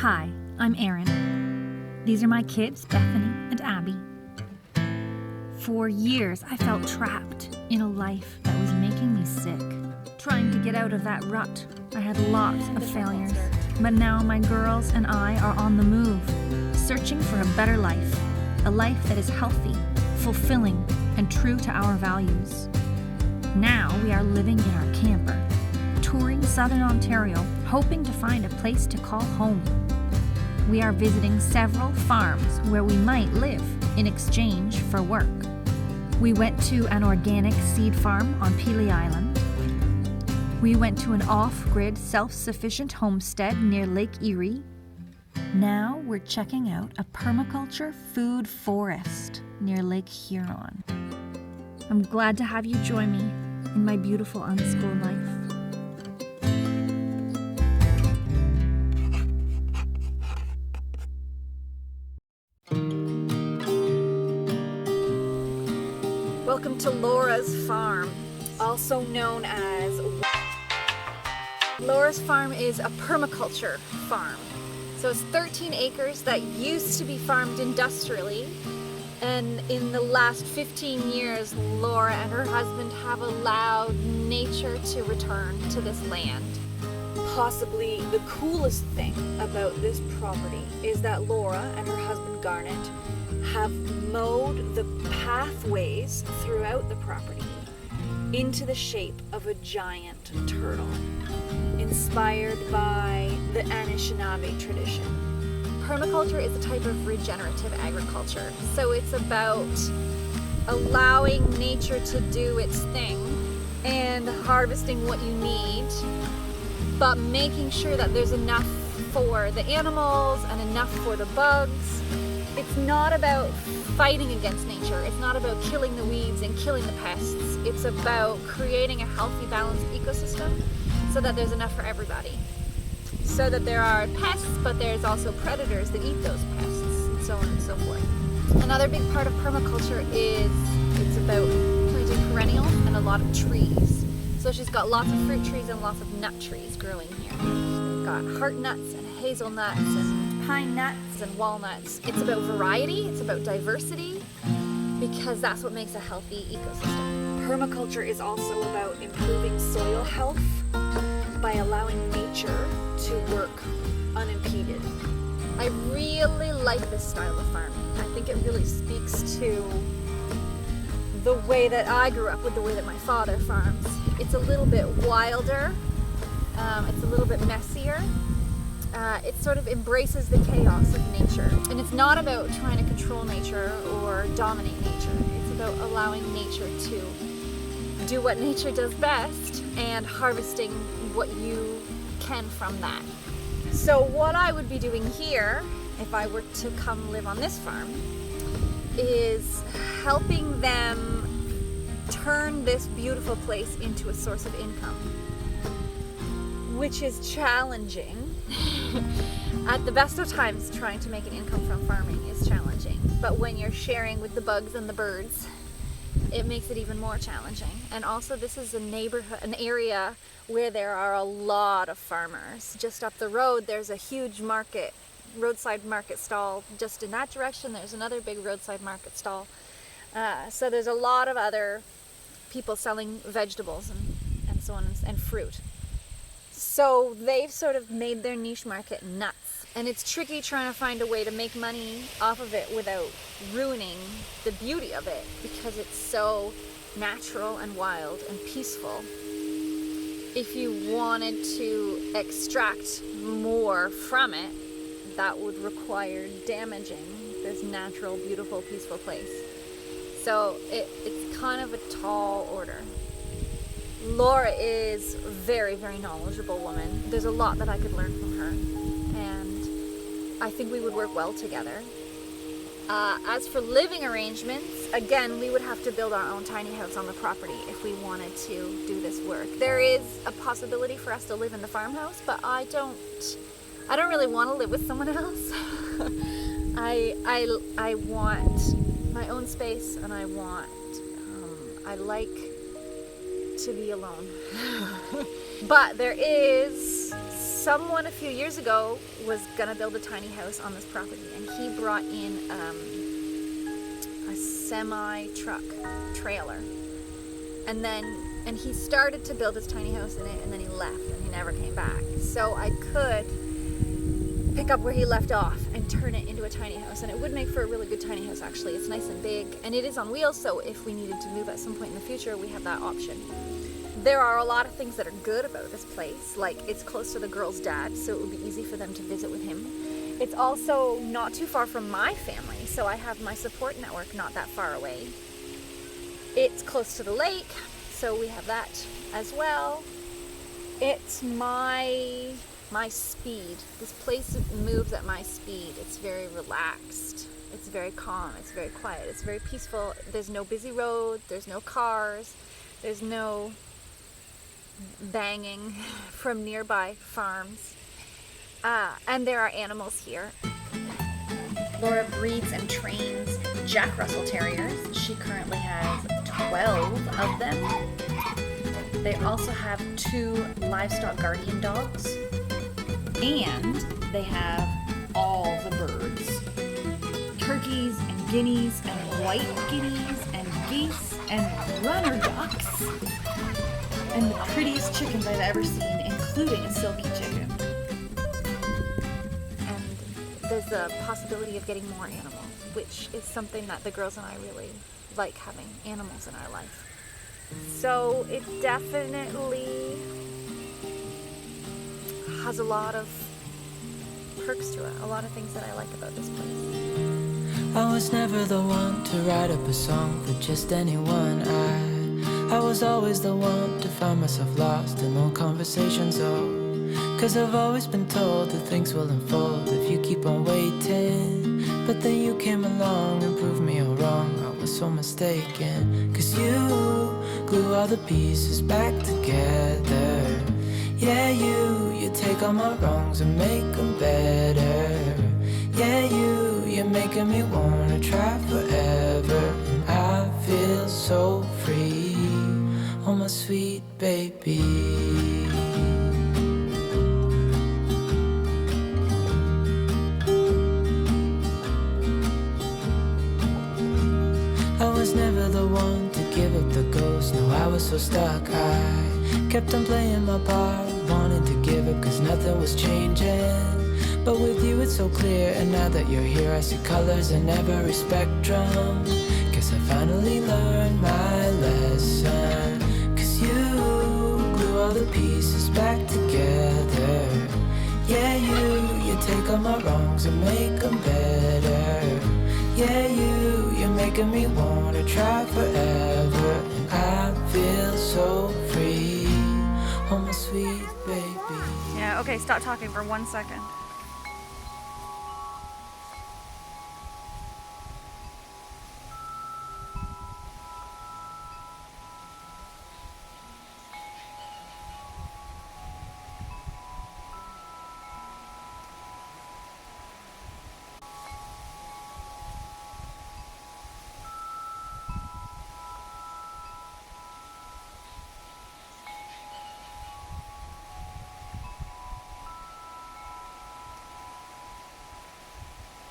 Hi, I'm Erin. These are my kids, Bethany and Abby. For years, I felt trapped in a life that was making me sick. Trying to get out of that rut, I had lots of failures. But now my girls and I are on the move, searching for a better life. A life that is healthy, fulfilling, and true to our values. Now we are living in our camper, touring Southern Ontario, hoping to find a place to call home. We are visiting several farms where we might live in exchange for work. We went to an organic seed farm on Pelee Island. We went to an off-grid, self-sufficient homestead near Lake Erie. Now we're checking out a permaculture food forest near Lake Huron. I'm glad to have you join me in my beautiful unschooled life. Welcome to Laura's Farm, also known as... Laura's Farm is a permaculture farm. So it's 13 acres that used to be farmed industrially, and in the last 15 years, Laura and her husband have allowed nature to return to this land. Possibly the coolest thing about this property is that Laura and her husband Garnet have mowed the pathways throughout the property into the shape of a giant turtle, inspired by the Anishinaabe tradition. Permaculture is a type of regenerative agriculture, so it's about allowing nature to do its thing and harvesting what you need, but making sure that there's enough for the animals and enough for the bugs. It's not about fighting against nature. It's not about killing the weeds and killing the pests. It's about creating a healthy, balanced ecosystem so that there's enough for everybody. So that there are pests, but there's also predators that eat those pests, and so on and so forth. Another big part of permaculture is it's about planting perennials and a lot of trees. So she's got lots of fruit trees and lots of nut trees growing here. They've got heart nuts and hazelnuts and pine nuts and walnuts. It's about variety, it's about diversity, because that's what makes a healthy ecosystem. Permaculture is also about improving soil health by allowing nature to work unimpeded. I really like this style of farming. I think it really speaks to the way that I grew up with, the way that my father farms. It's a little bit wilder, it's a little bit messier. It sort of embraces the chaos of nature. And it's not about trying to control nature or dominate nature. It's about allowing nature to do what nature does best and harvesting what you can from that. So what I would be doing here, if I were to come live on this farm, is helping them turn this beautiful place into a source of income, which is challenging. At the best of times, trying to make an income from farming is challenging, but when you're sharing with the bugs and the birds, it makes it even more challenging. And also, this is a neighborhood, an area where there are a lot of farmers. Just up the road, there's a huge market, roadside market stall. Just in that direction, there's another big roadside market stall. So there's a lot of other people selling vegetables and so on, and fruit. So they've sort of made their niche market nuts. And it's tricky trying to find a way to make money off of it without ruining the beauty of it, because it's so natural and wild and peaceful. If you wanted to extract more from it, that would require damaging this natural, beautiful, peaceful place. So it's kind of a tall order. Laura is a very, very knowledgeable woman. There's a lot that I could learn from her, and I think we would work well together. As for living arrangements, again, we would have to build our own tiny house on the property if we wanted to do this work. There is a possibility for us to live in the farmhouse, but I don't really want to live with someone else. I want my own space, and I like to be alone. But there is someone a few years ago was gonna build a tiny house on this property, and he brought in a semi-truck trailer, and he started to build his tiny house in it, and then he left and he never came back. So I could pick up where he left off and turn it into a tiny house, and it would make for a really good tiny house. Actually, it's nice and big, and it is on wheels, so if we needed to move at some point in the future, we have that option. There are a lot of things that are good about this place, like it's close to the girl's dad, so it would be easy for them to visit with him. It's also not too far from my family, so I have my support network not that far away. It's close to the lake, so we have that as well. It's my speed. This place moves at my speed. It's very relaxed. It's very calm. It's very quiet. It's very peaceful. There's no busy road. There's no cars. There's no banging from nearby farms. And there are animals here. Laura breeds and trains Jack Russell Terriers. She currently has 12 of them. They also have 2 livestock guardian dogs. And they have all the birds. Turkeys and guineas and white guineas and geese and runner ducks. And the prettiest chickens I've ever seen, including a silky chicken. And there's the possibility of getting more animals, which is something that the girls and I really like, having animals in our life. So it definitely has a lot of perks to it, a lot of things that I like about this place. I was never the one to write up a song for just anyone. I was always the one to find myself lost in long conversations, cause I've always been told that things will unfold if you keep on waiting. But then you came along and proved me all wrong. I was so mistaken, cause you glue all the pieces back together. Yeah, you take all my wrongs and make them better. Yeah, you're making me wanna try forever. And I feel so free, oh my sweet baby. I was never the one to give up the ghost. No, I was so stuck. I kept on playing my part, wanting to give up cause nothing was changing. But with you it's so clear, and now that you're here I see colors in every spectrum. Guess I finally learned my lesson. Cause you glue all the pieces back together. Yeah, you take all my wrongs and make them better. Yeah, you're making me wanna try forever. And I feel so free, oh my sweet baby. Yeah, okay, stop talking for 1 second.